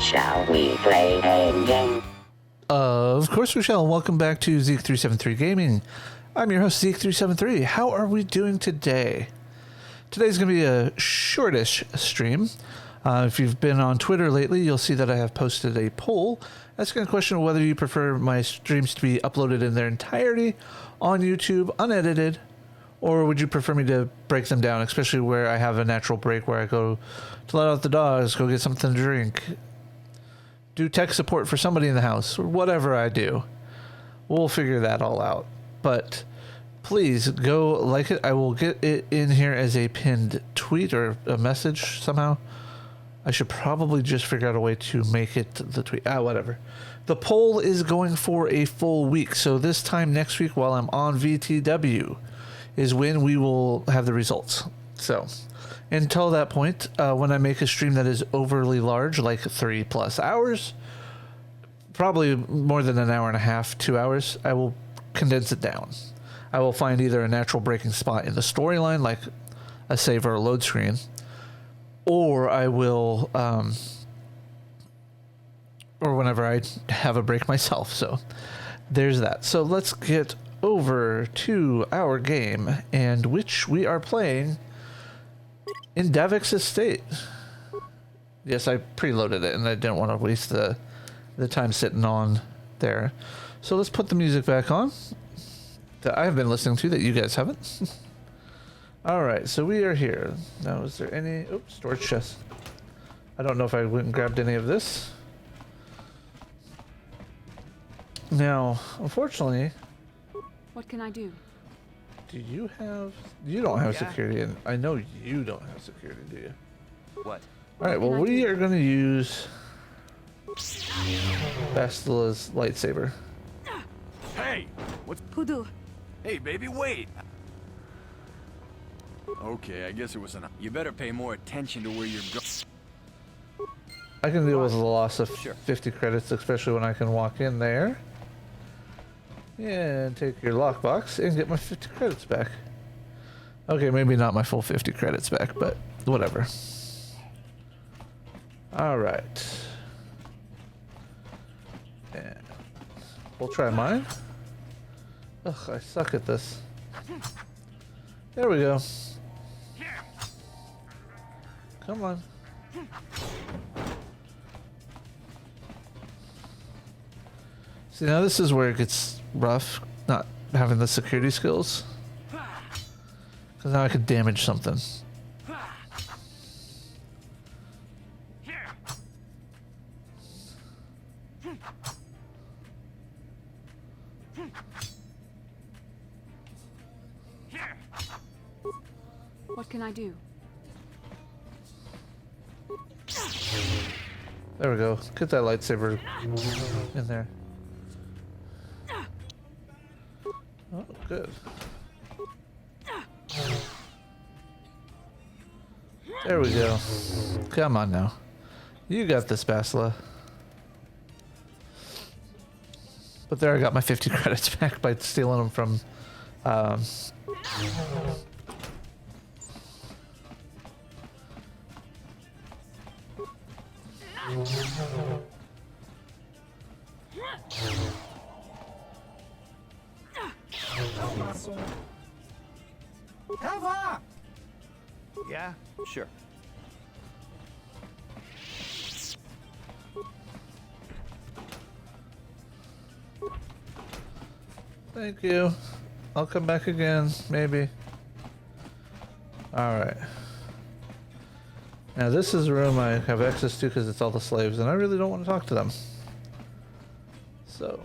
Shall we play a game? Of course we shall. Welcome back to Zeke373 Gaming. I'm your host, Zeke373. How are we doing today? Today's going to be a shortish stream. If you've been on Twitter lately, you'll see that I have posted a poll asking a question of whether you prefer my streams to be uploaded in their entirety on YouTube, unedited, or would you prefer me to break them down, especially where I have a natural break where I go to let out the dogs, go get something to drink, do tech support for somebody in the house, or whatever I do. We'll figure that all out. But please go like it. I will get it in here as a pinned tweet or a message somehow. I should probably just figure out a way to make it the tweet. Whatever. The poll is going for a full week. So this time next week while I'm on VTW is when we will have the results. So until that point, when I make a stream that is overly large, like 3+ hours, probably more than an hour and a half, 2 hours, I will condense it down. I will find either a natural breaking spot in the storyline, like a save or a load screen, or I will, or whenever I have a break myself. So there's that. So let's get over to our game, and which we are playing in Davik's estate. Yes, I preloaded it, and I didn't want to waste the time sitting on there. So let's put the music back on that I have been listening to that you guys haven't. All right, so we are here. Now, is there any... Oops, storage chest. I don't know if I went and grabbed any of this. Now, unfortunately... What can I do? Do you have... You don't have security, and I know you don't have security, do you? What? Alright, well, we are going to use Bastila's lightsaber. Hey! What's... Hoodoo. Hey, baby, wait! Okay, I guess it was enough. You better pay more attention to where you're going. I can deal with the loss of 50 credits, especially when I can walk in there and take your lockbox and get my 50 credits back. Okay, maybe not my full 50 credits back, but whatever. Alright. And we'll try mine. Ugh, I suck at this. There we go. Come on. See, now this is where it gets rough, not having the security skills. Because now I could damage something. What can I do? There we go. Get that lightsaber in there. Oh, good. There we go. Come on now. You got this, Bastila. But there I got my 50 credits back by stealing them from... Yeah, sure. Thank you. I'll come back again, maybe. Alright. Now this is a room I have access to because it's all the slaves, and I really don't want to talk to them. So...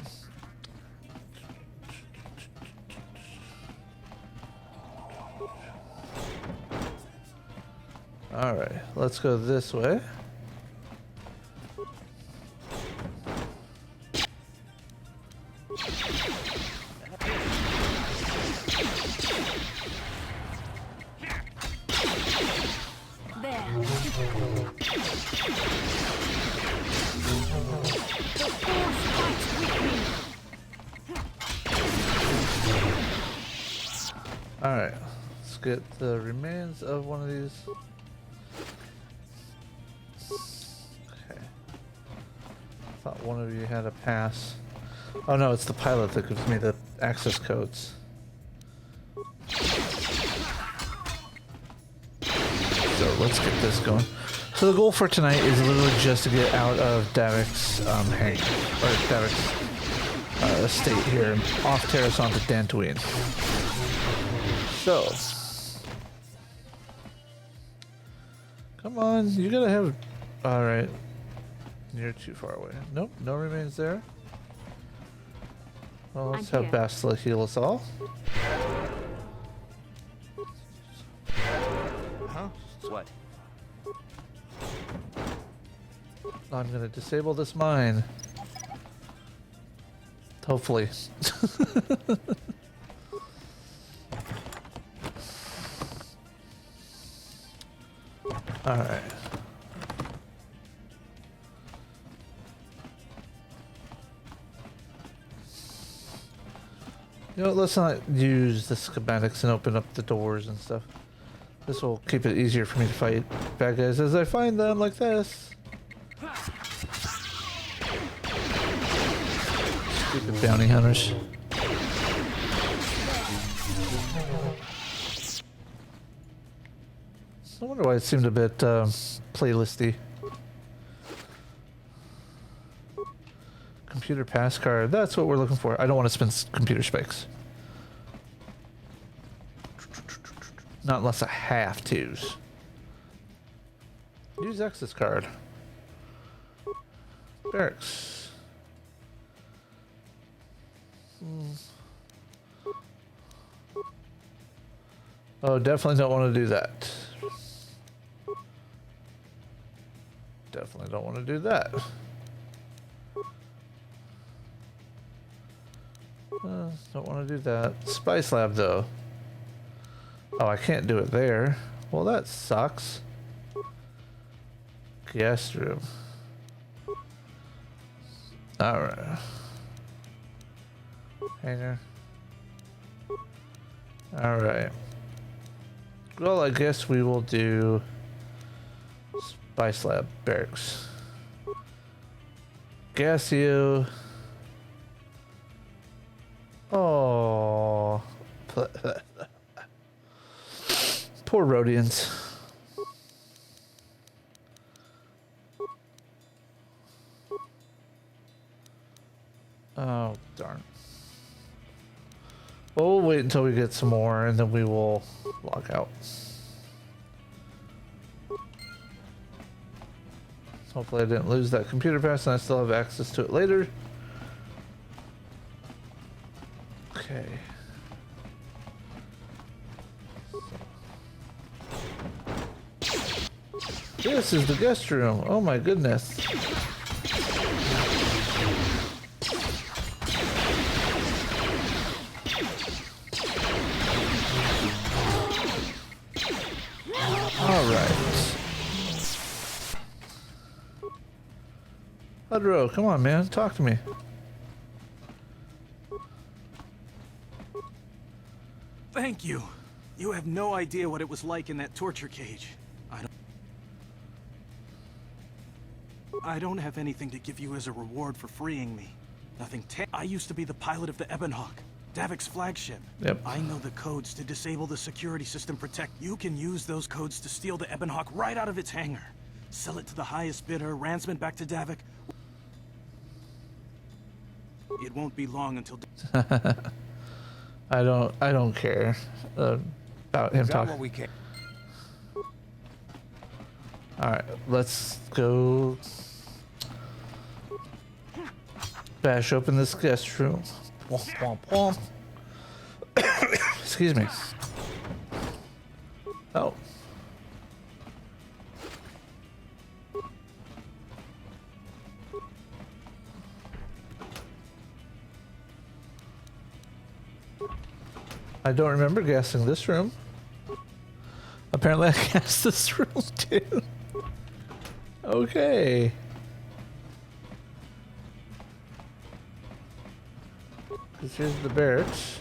Alright, let's go this way. Alright, let's get the remains of one of these. Okay. Thought one of you had a pass. Oh no, it's the pilot that gives me the access codes. So let's get this going. So the goal for tonight is literally just to get out of Davik's hang, or Davik's estate here, off Taris onto Dantooine. So, come on, you gotta have. All right, you're too far away. Nope, no remains there. Well, let's have Bastila heal us all. Huh? What? I'm gonna disable this mine. Hopefully. Alright. You know, let's not use the schematics and open up the doors and stuff. This will keep it easier for me to fight bad guys as I find them, like this. Stupid bounty hunters. I wonder why it seemed a bit playlisty. Computer pass card. That's what we're looking for. I don't want to spend computer specs. Not unless I have to. Use access card. Barracks. Oh, definitely don't want to do that. Definitely don't want to do that. Don't want to do that. Spice lab though. Oh, I can't do it there. Well, that sucks. Guest room. Alright. Hangar. Alright. Well, I guess we will do Spice lab barracks. Gas you. Oh. Poor Rhodians. Oh, darn. We'll wait until we get some more and then we will log out. Hopefully I didn't lose that computer pass and I still have access to it later. Okay. This is the guest room. Oh my goodness. Alright. Hudro, come on man, talk to me. Thank you. You have no idea what it was like in that torture cage. I don't have anything to give you as a reward for freeing me. Nothing. I used to be the pilot of the Ebonhawk, Davik's flagship. Yep. I know the codes to disable the security system protect. You can use those codes to steal the Ebonhawk right out of its hangar. Sell it to the highest bidder, ransom it back to Davik. It won't be long until... I don't care about him talking. What we can. Alright, let's go bash open this guest room. Womp, womp, womp. Excuse me. Oh. I don't remember guessing this room. Apparently I guessed this room too. Okay. Because here's the barracks.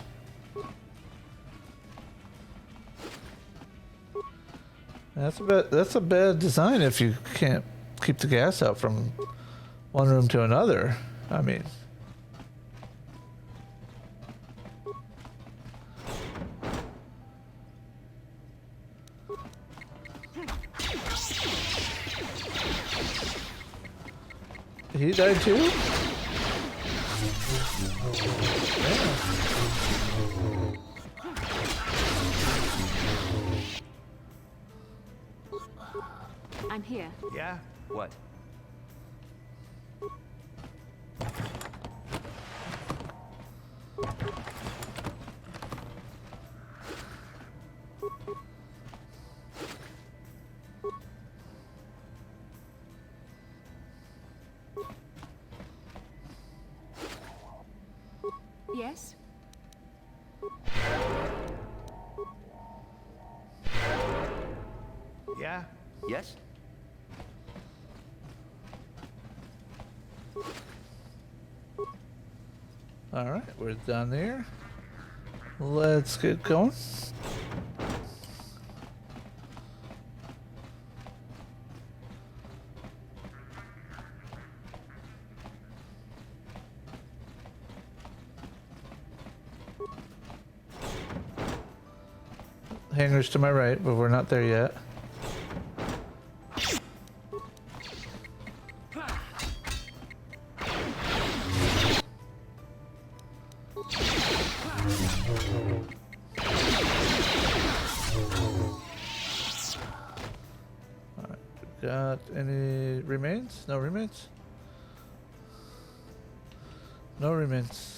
That's a bad design if you can't keep the gas out from one room to another. I mean, he died too? Yeah. I'm here. Yeah? What? Yes? Yeah? Yes? All right, we're done there. Let's get going. Hangars to my right, but we're not there yet. Alright, got any remains? No remains? No remains.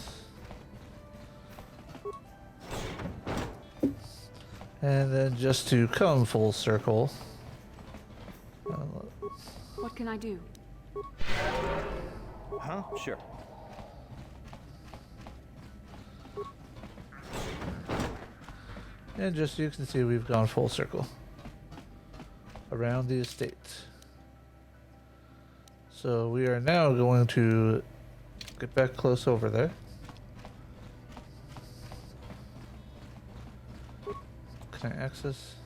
And then just to come full circle. What can I do? Huh? Sure. And just so you can see, we've gone full circle around the estate. So we are now going to get back close over there. Can I access?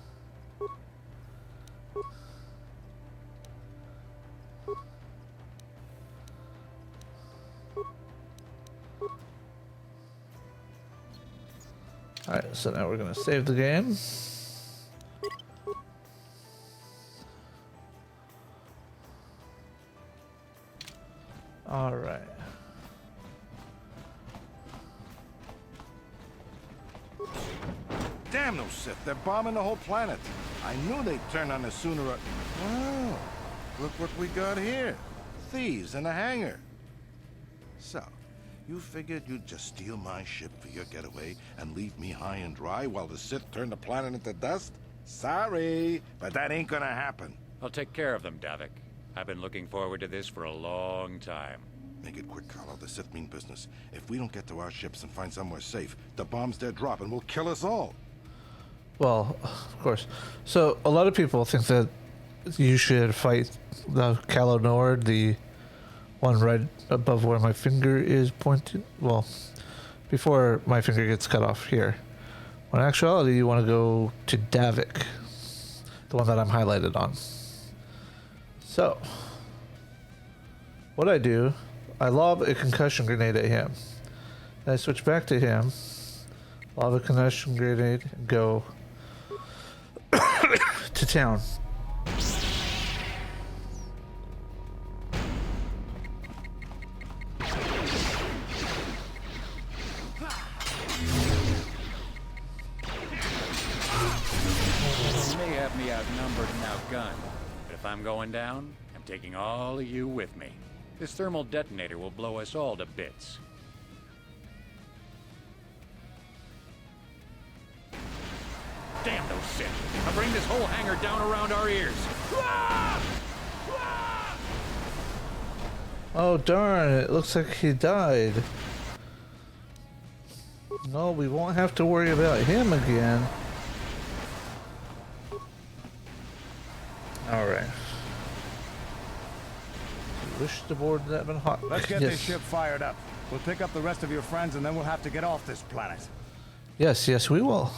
Alright, so now we're going to save the game. Alright. Damn those Sith, they're bombing the whole planet. I knew they'd turn on us sooner or... Wow, look what we got here. Thieves in a hangar. So, you figured you'd just steal my ship for your getaway and leave me high and dry while the Sith turn the planet into dust? Sorry, but that ain't gonna happen. I'll take care of them, Davik. I've been looking forward to this for a long time. Make it quick, Calo. The Sith mean business. If we don't get to our ships and find somewhere safe, the bombs they're dropping will kill us all. Well, of course. So a lot of people think that you should fight the Calo Nord, the one right above where my finger is pointed. Well, before my finger gets cut off here. When in actuality, you want to go to Davik, the one that I'm highlighted on. So, what I do, I lob a concussion grenade at him. Then I switch back to him, lob a concussion grenade, and go to town. You may have me outnumbered and outgunned, but if I'm going down, I'm taking all of you with me. This thermal detonator will blow us all to bits. Damn those Sith! I'll bring this whole hangar down around our ears. Oh darn, it looks like he died. No, we won't have to worry about him again. Alright. Wish to board the Ebonhawk. Let's get Yes. this ship fired up. We'll pick up the rest of your friends and then we'll have to get off this planet. Yes, yes, we will.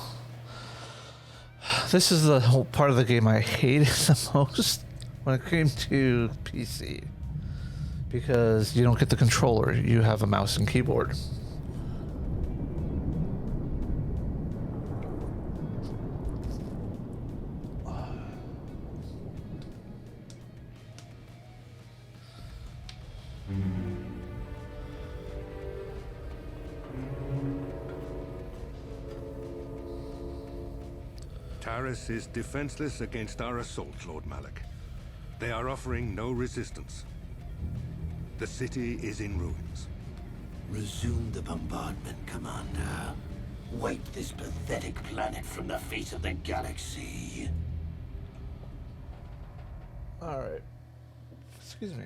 This is the whole part of the game I hated the most when it came to PC. Because you don't get the controller, you have a mouse and keyboard. Taris is defenseless against our assault, Lord Malik. They are offering no resistance. The city is in ruins. Resume the bombardment, Commander. Wipe this pathetic planet from the face of the galaxy. Alright. Excuse me.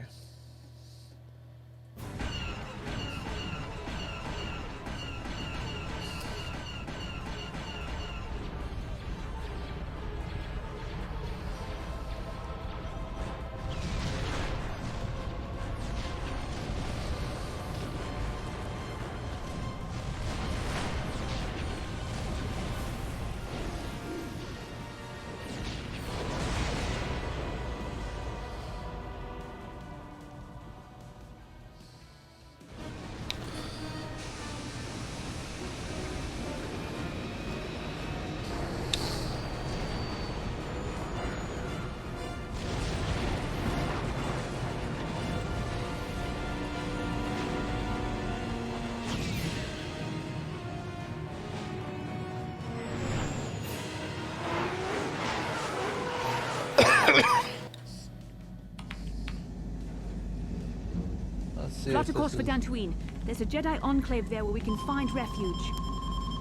Plot a course for Dantooine. There's a Jedi enclave there where we can find refuge.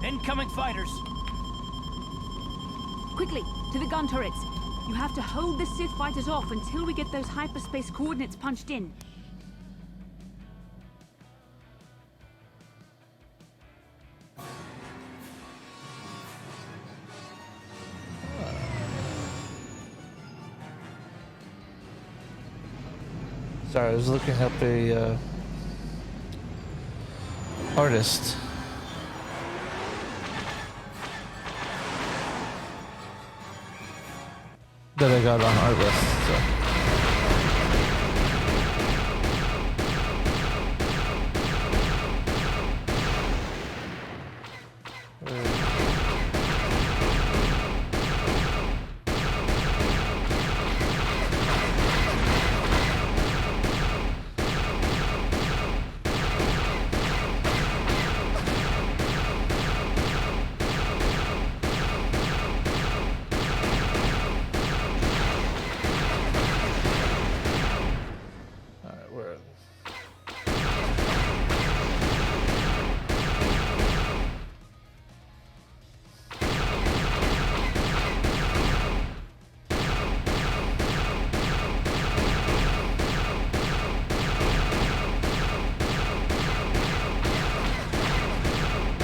Incoming fighters. Quickly, to the gun turrets. You have to hold the Sith fighters off until we get those hyperspace coordinates punched in. Sorry, I was looking up a artist. That I got on art list. So.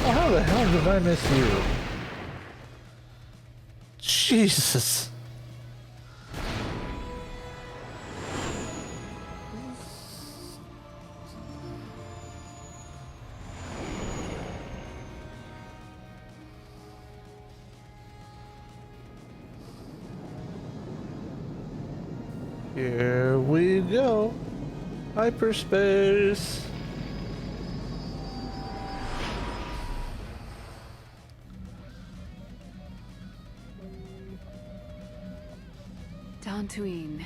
How the hell did I miss you? Jesus. Here we go. Hyperspace. Dantooine.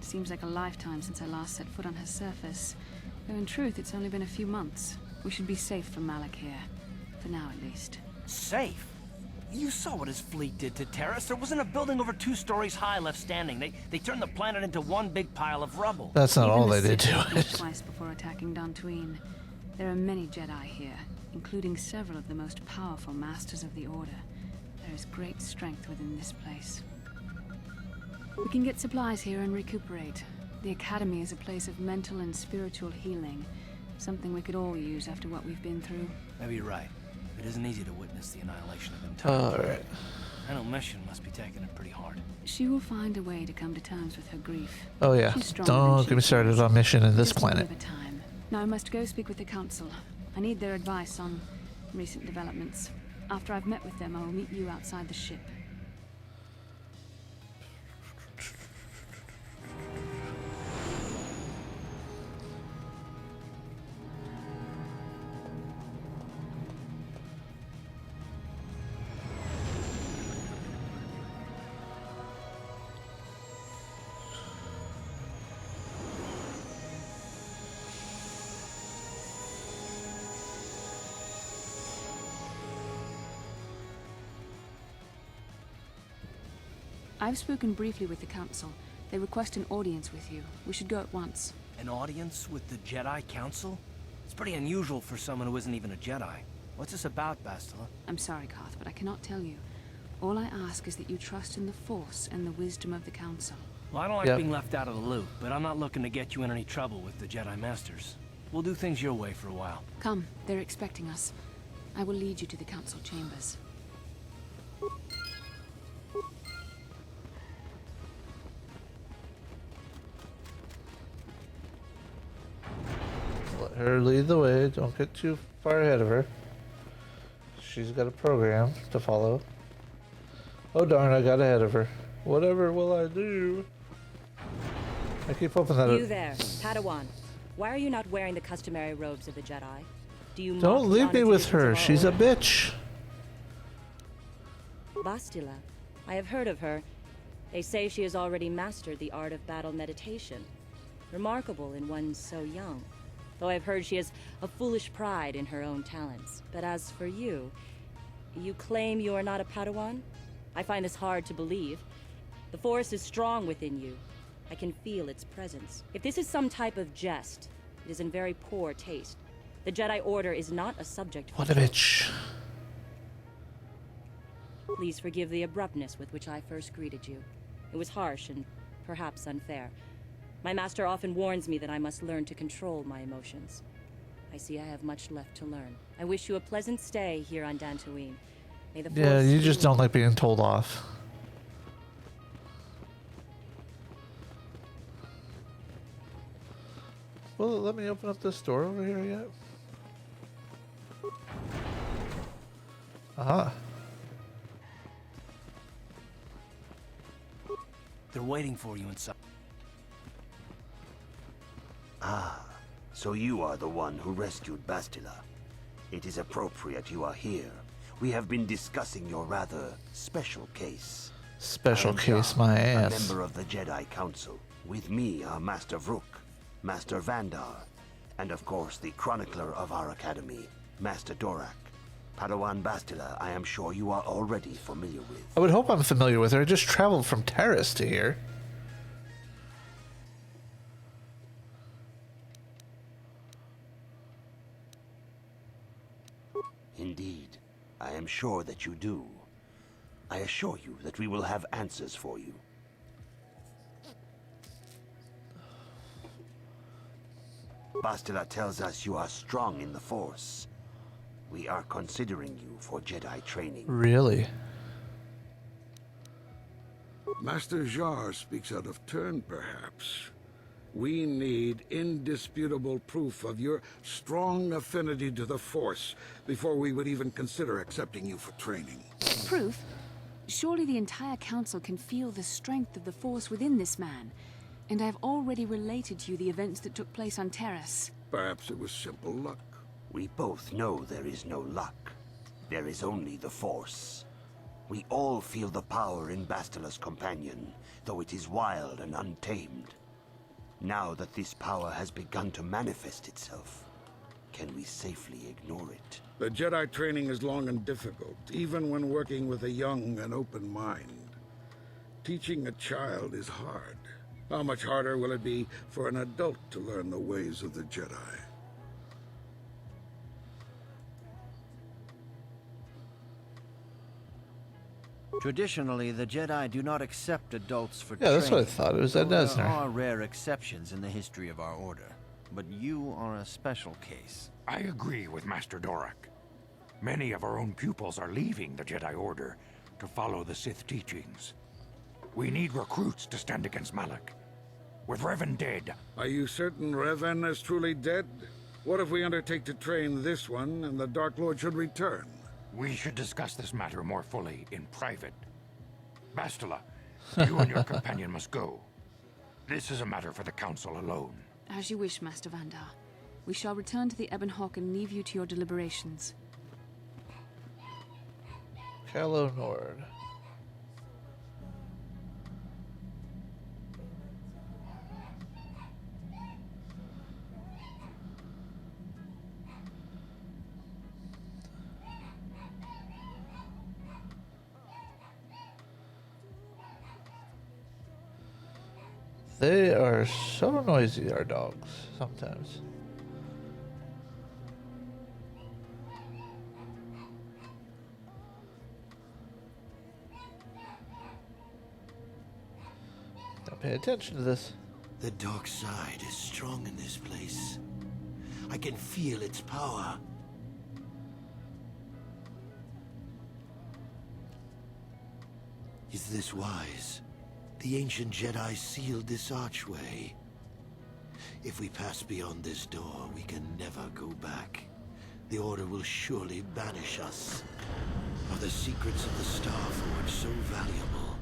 Seems like a lifetime since I last set foot on her surface. Though in truth, it's only been a few months. We should be safe from Malik here. For now, at least. Safe? You saw what his fleet did to Taris. There wasn't a building over 2 stories high left standing. They turned the planet into one big pile of rubble. That's not all they the did Sith to think it. twice before attacking Dantooine. There are many Jedi here, including several of the most powerful masters of the Order. There is great strength within this place. We can get supplies here and recuperate. The Academy is a place of mental and spiritual healing. Something we could all use after what we've been through. Maybe you're right. It isn't easy to witness the annihilation of entire. Alright. I know Mission must be taking it pretty hard. She will find a way to come to terms with her grief. Oh yeah, She's stronger than don't she get me started thinks. on Mission in this Just a planet. bit of a time. Now I must go speak with the council. I need their advice on recent developments. After I've met with them, I will meet you outside the ship. I've spoken briefly with the council. They request an audience with you. We should go at once. An audience with the Jedi Council? It's pretty unusual for someone who isn't even a Jedi. What's this about, Bastila? I'm sorry, Karth, but I cannot tell you. All I ask is that you trust in the Force and the wisdom of the council. Well, I don't like being left out of the loop, but I'm not looking to get you in any trouble with the Jedi Masters. We'll do things your way for a while. Come, they're expecting us. I will lead you to the council chambers. Let her lead the way. Don't get too far ahead of her. She's got a program to follow. Oh darn, I got ahead of her. Whatever will I do? I keep hoping that You there, Padawan. Why are you not wearing the customary robes of the Jedi? Do you Don't mock leave the me with traditions her. of our She's a order? bitch. Bastila. I have heard of her. They say she has already mastered the art of battle meditation. Remarkable in one so young. Though I've heard she has a foolish pride in her own talents. But as for you, you claim you are not a Padawan? I find this hard to believe. The Force is strong within you. I can feel its presence. If this is some type of jest, it is in very poor taste. The Jedi Order is not a subject for What a bitch. Please forgive the abruptness with which I first greeted you. It was harsh and perhaps unfair. My master often warns me that I must learn to control my emotions. I see I have much left to learn. I wish you a pleasant stay here on Dantooine. May the Yeah, Force you be just with don't you. like being told off. Well, let me open up this door over here yet. Aha. They're waiting for you inside. Ah, so you are the one who rescued Bastila. It is appropriate you are here. We have been discussing your rather special case. Special I am case, Jar, my a ass. member of the Jedi Council. With me are Master Vrook, Master Vandar, and of course the chronicler of our academy, Master Dorak. Padawan Bastila, I am sure you are already familiar with. I would hope I'm familiar with her. I just traveled from Taris to here. Indeed, I am sure that you do. I assure you that we will have answers for you. Bastila tells us you are strong in the Force. We are considering you for Jedi training. Really? Master Jar speaks out of turn, perhaps. We need indisputable proof of your strong affinity to the Force before we would even consider accepting you for training. Proof? Surely the entire council can feel the strength of the Force within this man. And I've already related to you the events that took place on Taris. Perhaps it was simple luck. We both know there is no luck. There is only the Force. We all feel the power in Bastila's companion, though it is wild and untamed. Now that this power has begun to manifest itself, can we safely ignore it? The Jedi training is long and difficult, even when working with a young and open mind. Teaching a child is hard. How much harder will it be for an adult to learn the ways of the Jedi? Traditionally, the Jedi do not accept adults for Yeah, training. that's what I thought. It was Ed though Nesner. There are rare exceptions in the history of our order, but you are a special case. I agree with Master Dorak. Many of our own pupils are leaving the Jedi Order to follow the Sith teachings. We need recruits to stand against Malak. With Revan dead... Are you certain Revan is truly dead? What if we undertake to train this one and the Dark Lord should return? We should discuss this matter more fully in private. Bastila, you and your companion must go. This is a matter for the Council alone. As you wish, Master Vandar. We shall return to the Ebon Hawk and leave you to your deliberations. Calo Nord. They are so noisy, our dogs, sometimes. Don't pay attention to this. The dark side is strong in this place. I can feel its power. Is this wise? The ancient Jedi sealed this archway. If we pass beyond this door, we can never go back. The Order will surely banish us. Are the secrets of the Star Forge so valuable?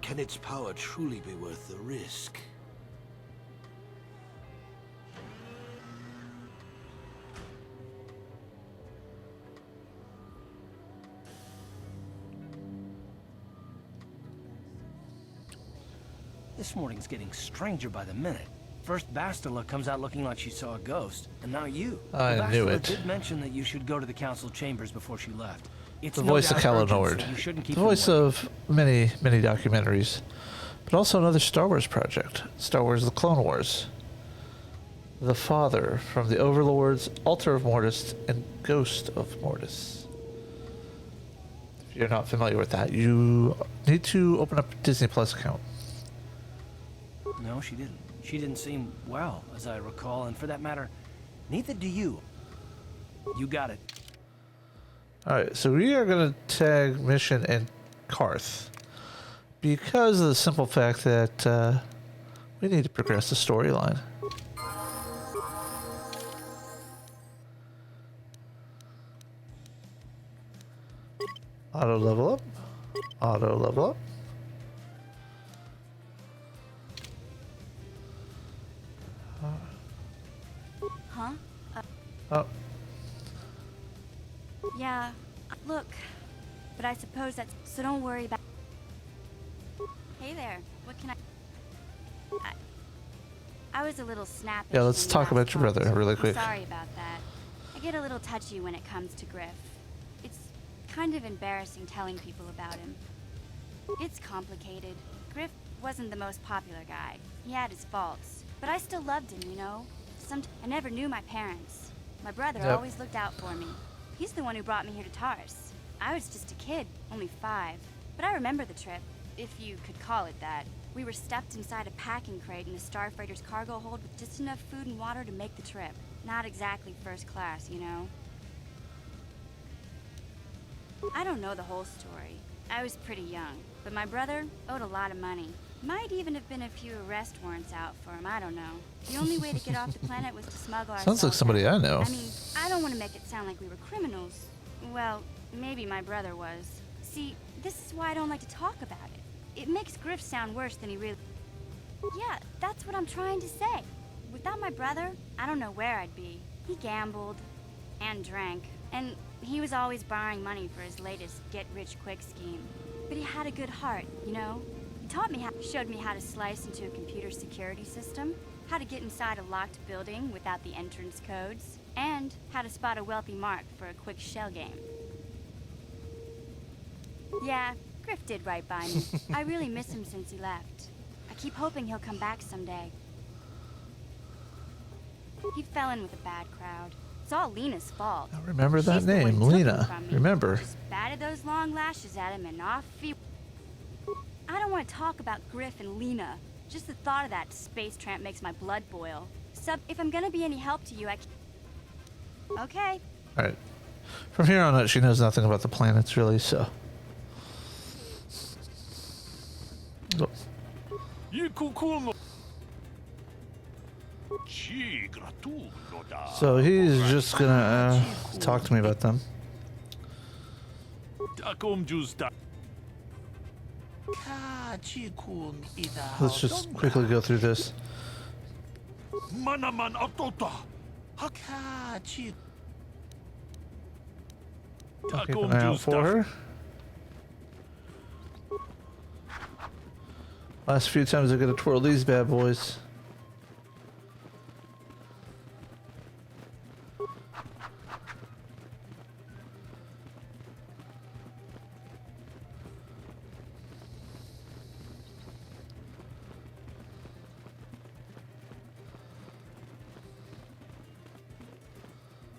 Can its power truly be worth the risk? This morning's getting stranger by the minute. First Bastila comes out looking like she saw a ghost, and now you. I knew it. Bastila did mention that you should go to the council chambers before she left. It's The no voice of doubt Calo urgent, Nord. so you shouldn't keep The him voice waiting. of many, many documentaries. But also another Star Wars project. Star Wars The Clone Wars. The Father from the Overlords, Altar of Mortis, and Ghost of Mortis. If you're not familiar with that, you need to open up a Disney Plus account. No, she didn't. She didn't seem well, as I recall, and for that matter, neither do you. You got it. Alright, so we are going to tag Mission and Karth. Because of the simple fact that we need to progress the storyline. Auto level up. Auto level up. Huh? Oh. Yeah, look. But I suppose that's... So don't worry about... Hey there, what can I was a little snappy. Yeah, let's talk about your brother really quick. Sorry about that. I get a little touchy when it comes to Griff. It's kind of embarrassing telling people about him. It's complicated. Griff wasn't the most popular guy. He had his faults. But I still loved him, you know? I never knew my parents. My brother always looked out for me. He's the one who brought me here to Taris. I was just a kid, only 5. But I remember the trip, if you could call it that. We were stuffed inside a packing crate in a starfighter's cargo hold with just enough food and water to make the trip. Not exactly first class, you know? I don't know the whole story. I was pretty young, but my brother owed a lot of money. Might even have been a few arrest warrants out for him, I don't know. The only way to get off the planet was to smuggle ourselves Sounds like somebody out. I know. I mean, I don't want to make it sound like we were criminals. Well, maybe my brother was. See, this is why I don't like to talk about it. It makes Griff sound worse than he really... Yeah, that's what I'm trying to say. Without my brother, I don't know where I'd be. He gambled and drank, and he was always borrowing money for his latest get-rich-quick scheme. But he had a good heart, you know? He showed me how to slice into a computer security system, how to get inside a locked building without the entrance codes, and how to spot a wealthy mark for a quick shell game. Yeah, Griff did right by me. I really miss him since he left. I keep hoping he'll come back someday. He fell in with a bad crowd. It's all Lena's fault. I remember that She's the one name, who took him Lena. from me. Remember. Just batted those long lashes at him and off he... I don't want to talk about Griff and Lena. Just the thought of that space tramp makes my blood boil. If I'm gonna be any help to you, Okay. Alright. From here on out, she knows nothing about the planets, really, so... Kindle. So he's just gonna talk to me about them. Let's just quickly go through this. I'll keep an eye out for her. Last few times I gotta twirl these bad boys.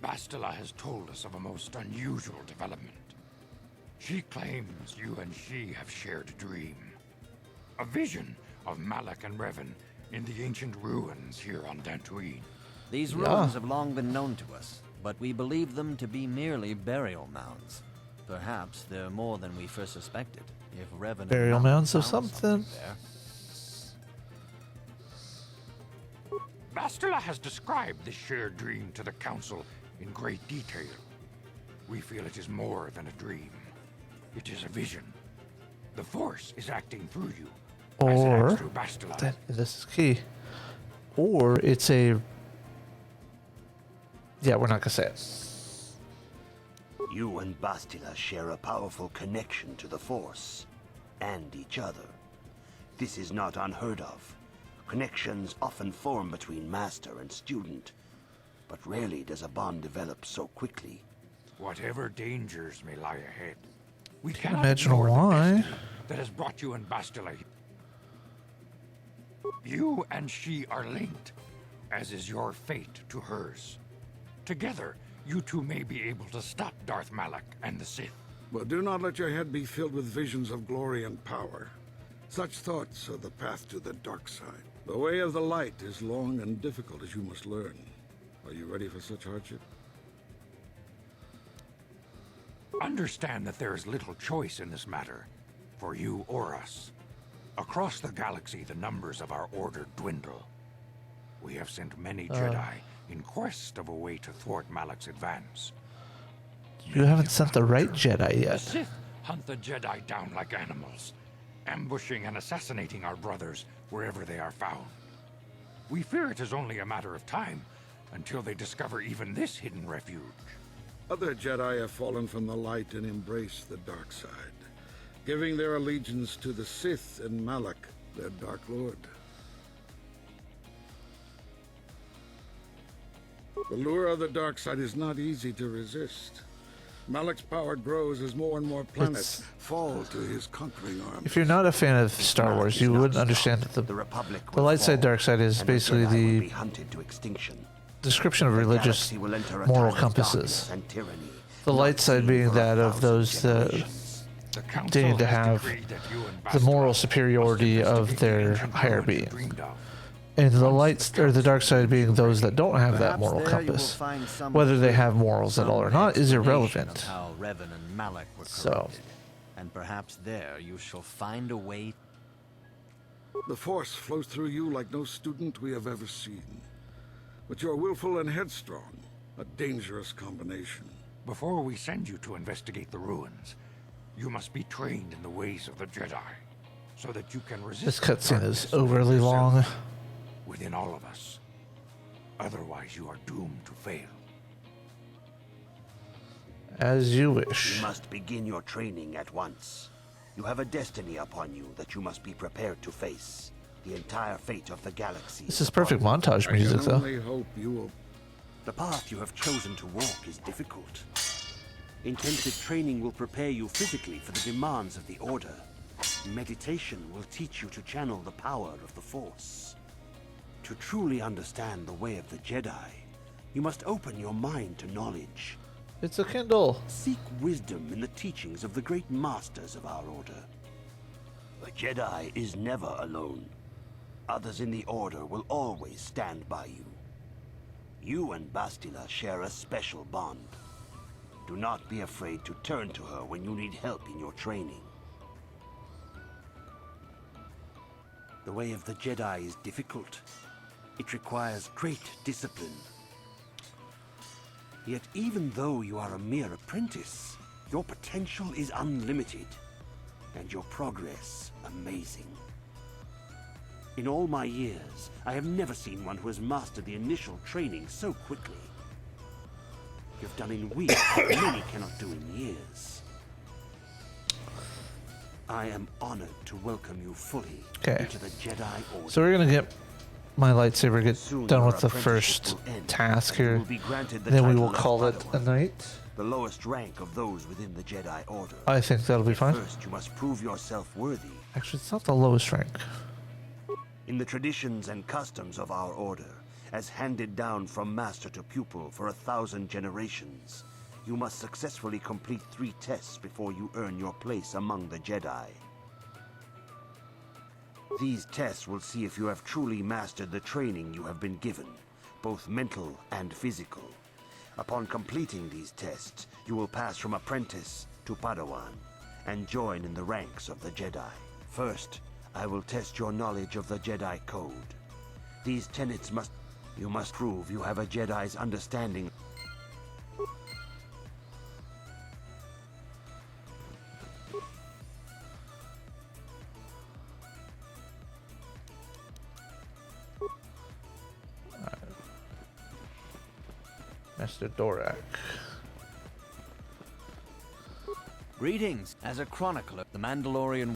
Bastila has told us of a most unusual development. She claims you and she have shared a dream. A vision of Malak and Revan in the ancient ruins here on Dantooine. These ruins have long been known to us, but we believe them to be merely burial mounds. Perhaps they're more than we first suspected. If Revan burial mounds of something. Bastila has described this shared dream to the Council in great detail. We feel it is more than a dream. It is a vision. The Force is acting through you. Or, through Bastila. this is key. Or it's a... Yeah, we're not gonna say it. You and Bastila share a powerful connection to the Force. And each other. This is not unheard of. Connections often form between master and student. But rarely does a bond develop so quickly. Whatever dangers may lie ahead, we Can't cannot imagine ignore the why. destiny that has brought you and Bastila. You and she are linked, as is your fate to hers. Together, you two may be able to stop Darth Malak and the Sith. But do not let your head be filled with visions of glory and power. Such thoughts are the path to the dark side. The way of the light is long and difficult, as you must learn. Are you ready for such hardship? Understand that there is little choice in this matter, for you or us. Across the galaxy, the numbers of our order dwindle. We have sent many Jedi in quest of a way to thwart Malak's advance. You haven't sent the right Jedi The yet. Sith hunt the Jedi down like animals, ambushing and assassinating our brothers wherever they are found. We fear it is only a matter of time until they discover even this hidden refuge. Other Jedi have fallen from the light and embraced the dark side, giving their allegiance to the Sith and Malak, their Dark Lord. The lure of the dark side is not easy to resist. Malak's power grows as more and more planets fall to his conquering arms. If you're not a fan of Star Wars, you wouldn't understand that the light side, dark side is basically the description of religious moral compasses. The light side being that of those that need to have the moral superiority of their higher being. And the light or the dark side being those that don't have that moral compass. Whether they have morals at all or not is irrelevant. How Revan and Malak were So, corrupted. And perhaps there you shall find a way. The Force flows through you like no student we have ever seen. But you're willful and headstrong, a dangerous combination. Before we send you to investigate the ruins, you must be trained in the ways of the Jedi, so that you can resist this the cutscene darkness is overly long. within all of us. Otherwise, you are doomed to fail. As you wish. You must begin your training at once. You have a destiny upon you that you must be prepared to face. The entire fate of the galaxy. This is perfect montage music, I though. only hope you will. The path you have chosen to walk is difficult. Intensive training will prepare you physically for the demands of the Order. Meditation will teach you to channel the power of the Force. To truly understand the way of the Jedi, you must open your mind to knowledge. It's a Kindle. Seek wisdom in the teachings of the great masters of our Order. The Jedi is never alone. Others in the Order will always stand by you. You and Bastila share a special bond. Do not be afraid to turn to her when you need help in your training. The way of the Jedi is difficult. It requires great discipline. Yet even though you are a mere apprentice, your potential is unlimited, and your progress amazing. In all my years, I have never seen one who has mastered the initial training so quickly. You've done in weeks what many cannot do in years. I am honored to welcome you fully into the Jedi Order. So we're gonna get my lightsaber done with the first task here. Then we will call it a night. The lowest rank of those within the Jedi Order. I think that'll be fine. First, you must prove yourself worthy. Actually, it's not the lowest rank. In the traditions and customs of our order, as handed down from master to pupil for 1,000 generations, you must successfully complete 3 tests before you earn your place among the Jedi. These tests will see if you have truly mastered the training you have been given, both mental and physical. Upon completing these tests, you will pass from apprentice to Padawan and join in the ranks of the Jedi. First, I will test your knowledge of the Jedi Code. These tenets you must prove you have a Jedi's understanding. Master Dorak. Greetings. As a chronicler, the Mandalorian...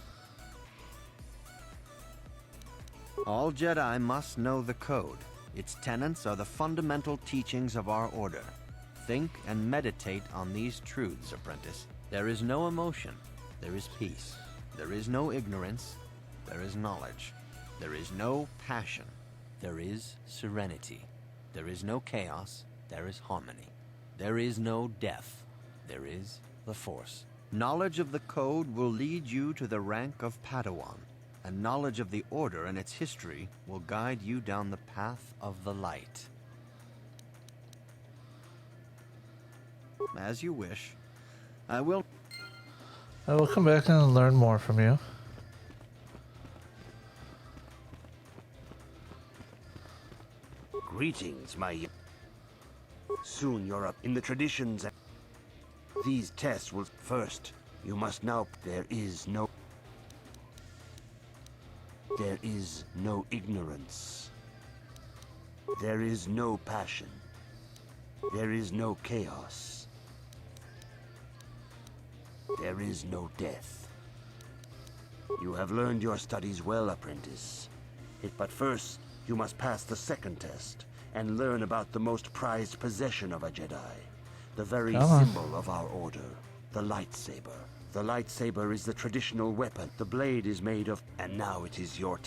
All Jedi must know the Code. Its tenets are the fundamental teachings of our order. Think and meditate on these truths, apprentice. There is no emotion. There is peace. There is no ignorance. There is knowledge. There is no passion. There is serenity. There is no chaos. There is harmony. There is no death. There is the Force. Knowledge of the Code will lead you to the rank of Padawan, and knowledge of the Order and its history will guide you down the path of the light. As you wish. I will come back and learn more from you. Greetings, my... Soon you're up in the traditions. These tests will... First, you must now... There is no ignorance. There is no passion. There is no chaos. There is no death. You have learned your studies well, apprentice. But first, you must pass the second test and learn about the most prized possession of a Jedi. The very symbol of our order, the lightsaber. The lightsaber is the traditional weapon. The blade is made of... And now it is your...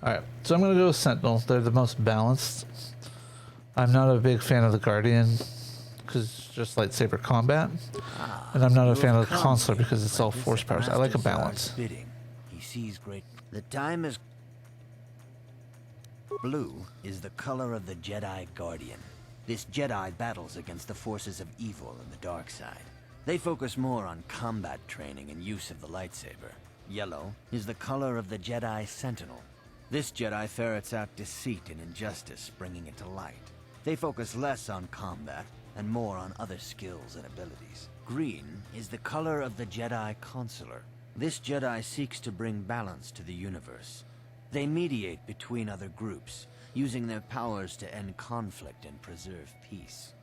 Alright, so I'm going to go with Sentinel. They're the most balanced. I'm not a big fan of the Guardian, because it's just lightsaber combat. And I'm not a fan of the Consular, because it's all force powers. I like a balance. He sees great... The time is... Blue is the color of the Jedi Guardian. This Jedi battles against the forces of evil and the dark side. They focus more on combat training and use of the lightsaber. Yellow is the color of the Jedi Sentinel. This Jedi ferrets out deceit and injustice, bringing it to light. They focus less on combat and more on other skills and abilities. Green is the color of the Jedi Consular. This Jedi seeks to bring balance to the universe. They mediate between other groups, using their powers to end conflict and preserve peace.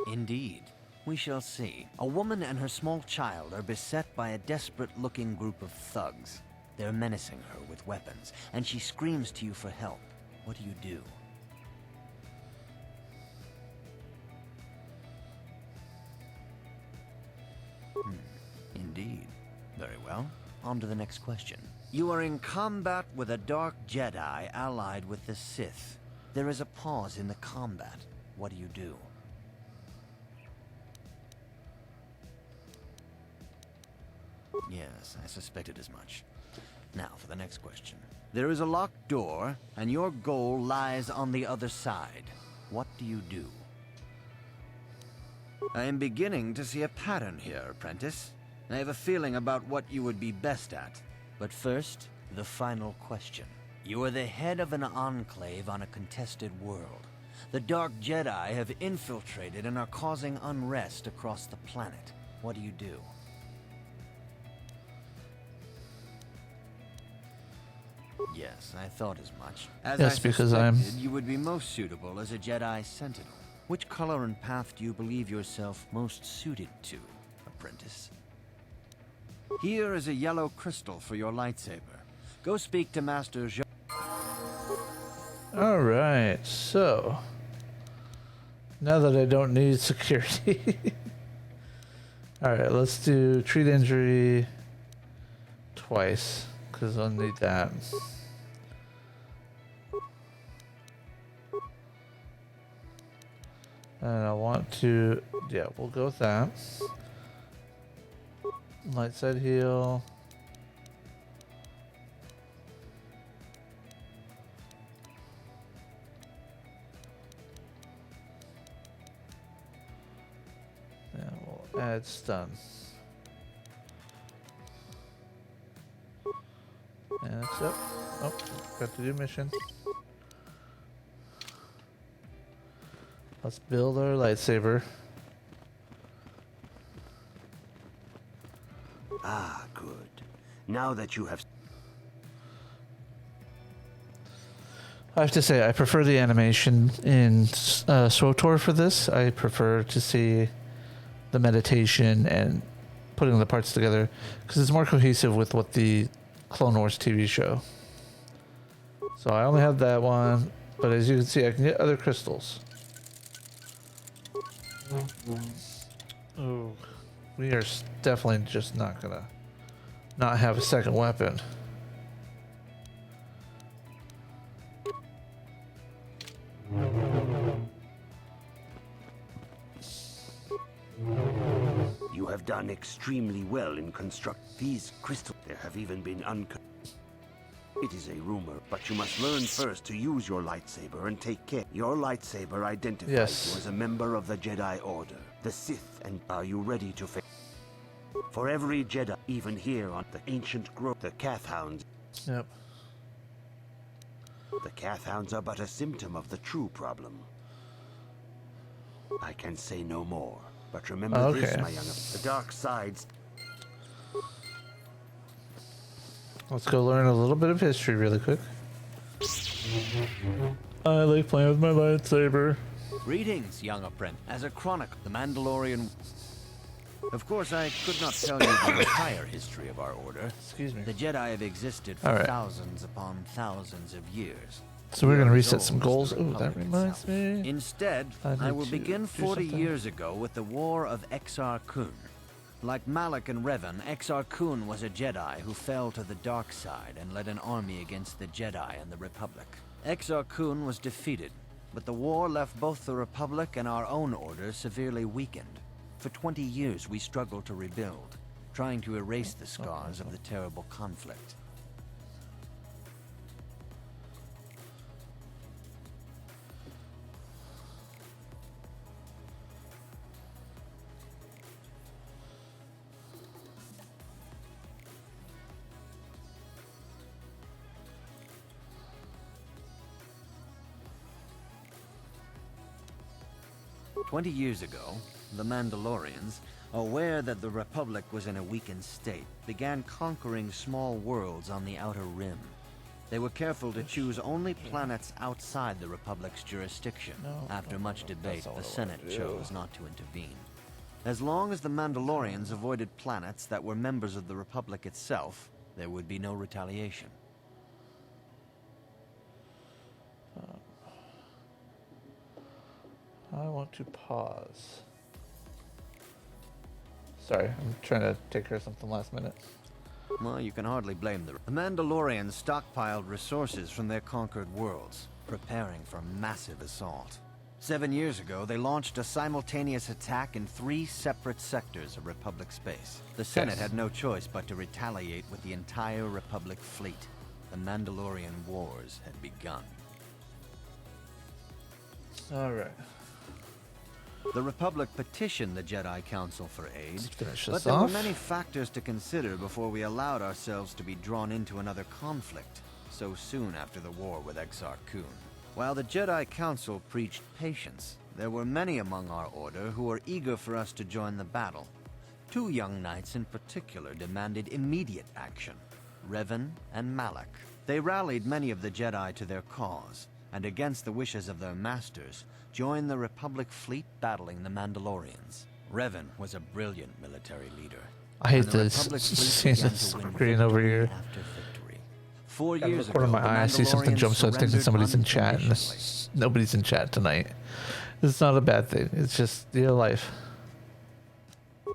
Indeed. We shall see. A woman and her small child are beset by a desperate-looking group of thugs. They're menacing her with weapons, and she screams to you for help. What do you do? Indeed. Very well. On to the next question. You are in combat with a dark Jedi allied with the Sith. There is a pause in the combat. What do you do? Yes, I suspected as much. Now for the next question. There is a locked door, and your goal lies on the other side. What do you do? I am beginning to see a pattern here, apprentice. I have a feeling about what you would be best at. But first, the final question. You are the head of an enclave on a contested world. The Dark Jedi have infiltrated and are causing unrest across the planet. What do you do? Yes, I thought as much. As Yes, I because I'm... you would be most suitable as a Jedi Sentinel. Which color and path do you believe yourself most suited to, apprentice? Here is a yellow crystal for your lightsaber. Go speak to Master Jean. Alright, so... Now that I don't need security... Alright, let's do treat injury twice, because I'll need that. And I want to... Yeah, we'll go with that. Light side heal. And we'll add stun. And that's it. Oh, got to do mission. Let's build our lightsaber. Ah, good. Now that you have... I have to say, I prefer the animation in KOTOR for this. I prefer to see the meditation and putting the parts together because it's more cohesive with what the Calo Nord TV show. So I only have that one, but as you can see, I can get other crystals. Oh, we are definitely just not gonna not have a second weapon. You have done extremely well in construct these crystals. There have even been It is a rumor, but you must learn first to use your lightsaber and take care. Your lightsaber identifies you as a member of the Jedi Order, the Sith, and are you ready to face? For every Jedi, even here on the ancient grove, the Kathhounds. Yep. The Kathhounds are but a symptom of the true problem. I can say no more, but remember this, my young. The dark sides. Let's go learn a little bit of history really quick. I like playing with my lightsaber. Greetings, young apprentice. As a chronicle, the Mandalorian... Of course, I could not tell you the entire history of our order. Excuse me. The Jedi have existed for thousands upon thousands of years. So we're going to reset some goals. Oh, that reminds me. Instead, I will begin 40 years ago with the War of Exar Kun. Like Malak and Revan, Exar Kun was a Jedi who fell to the dark side and led an army against the Jedi and the Republic. Exar Kun was defeated, but the war left both the Republic and our own order severely weakened. For 20 years we struggled to rebuild, trying to erase the scars of the terrible conflict. "20 years ago, the Mandalorians, aware that the Republic was in a weakened state, began conquering small worlds on the Outer Rim. They were careful to choose only planets outside the Republic's jurisdiction. After much debate, the Senate chose not to intervene. As long as the Mandalorians avoided planets that were members of the Republic itself, there would be no retaliation. I want to pause. Sorry, I'm trying to take care of something last minute. Well, you can hardly blame them. The Mandalorians stockpiled resources from their conquered worlds, preparing for a massive assault. 7 years ago, they launched a simultaneous attack in 3 separate sectors of Republic space. The Senate had no choice but to retaliate with the entire Republic fleet. The Mandalorian Wars had begun. Alright. The Republic petitioned the Jedi Council for aid, Let's finish but this there off. were many factors to consider before we allowed ourselves to be drawn into another conflict so soon after the war with Exar Kun. While the Jedi Council preached patience, there were many among our order who were eager for us to join the battle. 2 young knights in particular demanded immediate action, Revan and Malak. They rallied many of the Jedi to their cause, and against the wishes of their masters, joined the Republic fleet battling the Mandalorians. Revan was a brilliant military leader. I hate and the this Republic fleet seeing began this to win screen over victory here. after victory. 4 Out of years the corner ago, of my the eye, I see something Mandalorians jump, so I was thinking surrendered somebody's in chat, and unconditionally. nobody's in chat tonight. It's not a bad thing. It's just real life.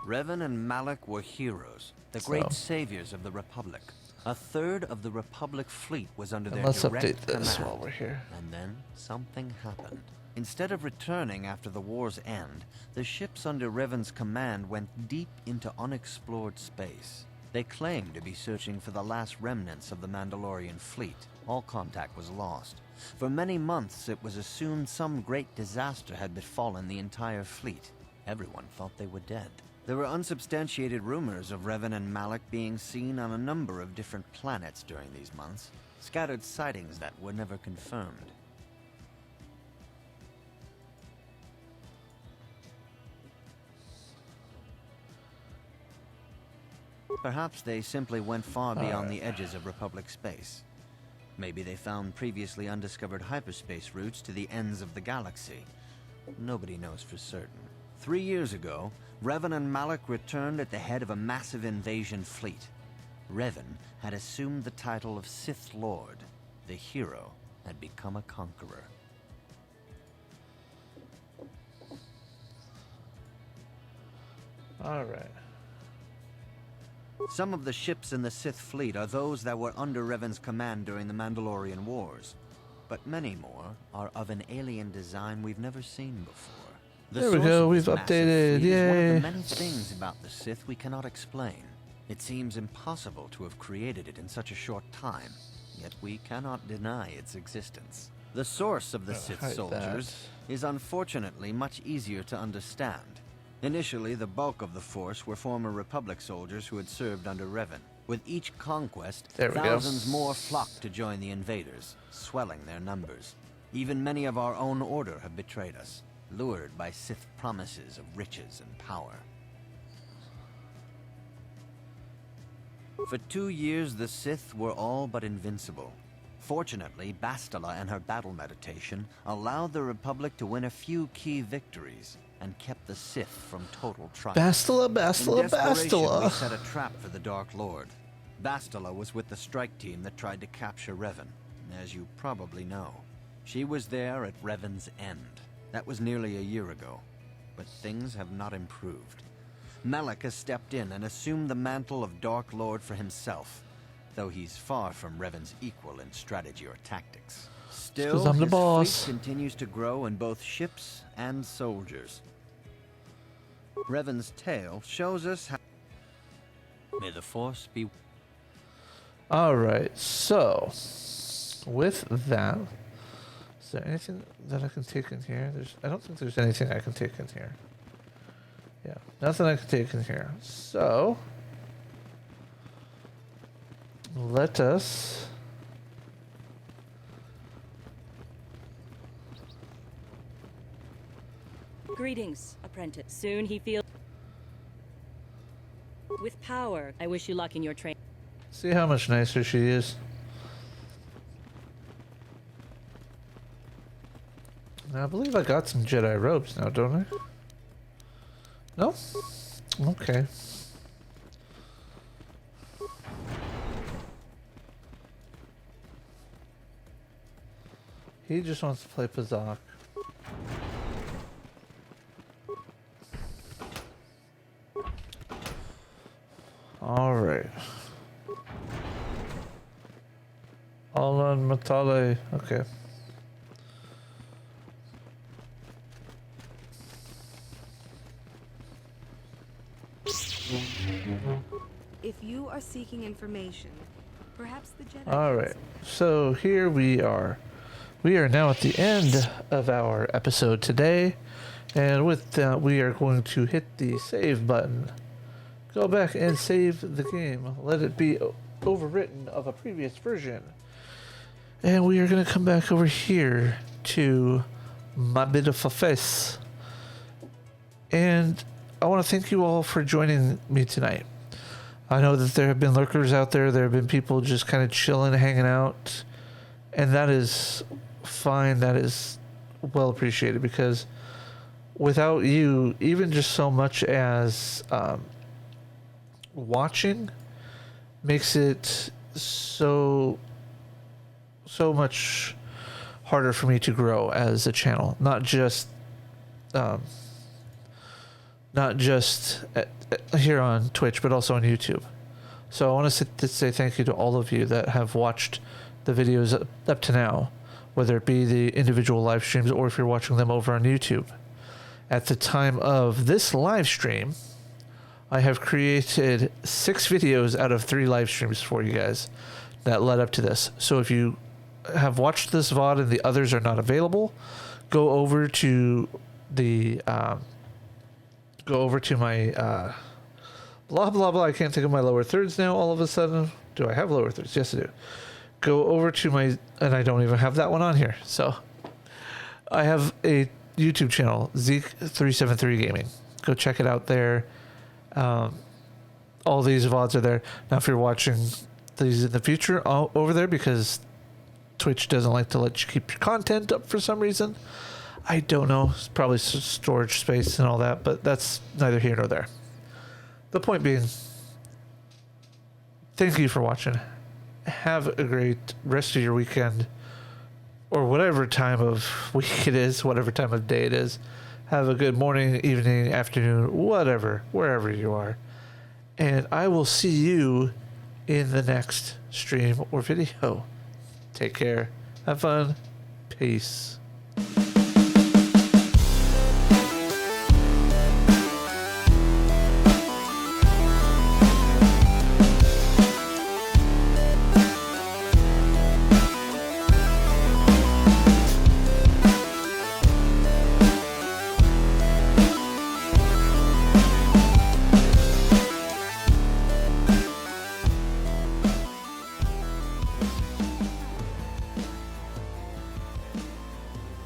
Revan and Malak were heroes, the So. great saviors of the Republic. A third of the Republic fleet was under And their let's direct update this command. while we're here. And then something happened. Instead of returning after the war's end, the ships under Revan's command went deep into unexplored space. They claimed to be searching for the last remnants of the Mandalorian fleet. All contact was lost. For many months, it was assumed some great disaster had befallen the entire fleet. Everyone thought they were dead. There were unsubstantiated rumors of Revan and Malak being seen on a number of different planets during these months, scattered sightings that were never confirmed. Perhaps they simply went far beyond the edges of Republic space. Maybe they found previously undiscovered hyperspace routes to the ends of the galaxy. Nobody knows for certain. 3 years ago, Revan and Malak returned at the head of a massive invasion fleet. Revan had assumed the title of Sith Lord. The hero had become a conqueror. Alright. Some of the ships in the Sith fleet are those that were under Revan's command during the Mandalorian Wars. But many more are of an alien design we've never seen before. The There we source go, of we've this massive updated, fleet is one of yay. the many things about the Sith we cannot explain. It seems impossible to have created it in such a short time, yet we cannot deny its existence. The source of the Sith hide soldiers is unfortunately much easier to understand. Initially, the bulk of the force were former Republic soldiers who had served under Revan. With each conquest, There we go. thousands more flocked to join the invaders, swelling their numbers. Even many of our own order have betrayed us, lured by Sith promises of riches and power. For 2 years, the Sith were all but invincible. Fortunately, Bastila and her battle meditation allowed the Republic to win a few key victories and kept the Sith from total triumph. Bastila, In Bastila, desperation, we Bastila. set a trap for the Dark Lord. Bastila was with the strike team that tried to capture Revan, as you probably know. She was there at Revan's end. That was nearly a year ago, but things have not improved. Malak has stepped in and assumed the mantle of Dark Lord for himself, though he's far from Revan's equal in strategy or tactics. Still, 'Cause I'm the his boss. fleet continues to grow in both ships and soldiers. Revan's tale shows us how... May the Force be... Alright, so with that, is there anything that I can take in here? I don't think there's anything I can take in here. Yeah, nothing I can take in here. So let us Greetings, apprentice. Soon he feels with power. I wish you luck in your training. see how much nicer she is. Now, I believe I got some Jedi robes now, don't I? No? Okay. He just wants to play Pazak. Alright. Alan Matale. Okay. If you are seeking information, perhaps the Jedi... Alright. So here we are. We are now at the end of our episode today. And with that, we are going to hit the save button. Go back and save the game. Let it be overwritten of a previous version. And we are going to come back over here to my bit of a face. And I want to thank you all for joining me tonight. I know that there have been lurkers out there. There have been people just kind of chilling, hanging out. And that is fine. That is well appreciated, because without you, even just so much as watching makes it so much harder for me to grow as a channel. Not just here on Twitch, but also on YouTube. So I want to say thank you to all of you that have watched the videos up to now, whether it be the individual live streams or if you're watching them over on YouTube. At the time of this live stream, I have created 6 videos out of 3 live streams for you guys that led up to this. So if you have watched this VOD and the others are not available, go over to the my blah blah blah. I can't think of my lower thirds now all of a sudden. Do I have lower thirds? Yes, I do. Go over to my, and I don't even have that one on here. So I have a YouTube channel, Zeke373 Gaming. Go check it out there. All these VODs are there. Now, if you're watching these in the future, over there, because Twitch doesn't like to let you keep your content up for some reason. I don't know. It's probably storage space and all that, but that's neither here nor there. The point being, thank you for watching. Have a great rest of your weekend, or whatever time of week it is, whatever time of day it is. Have a good morning, evening, afternoon, whatever, wherever you are. And I will see you in the next stream or video. Take care. Have fun. Peace.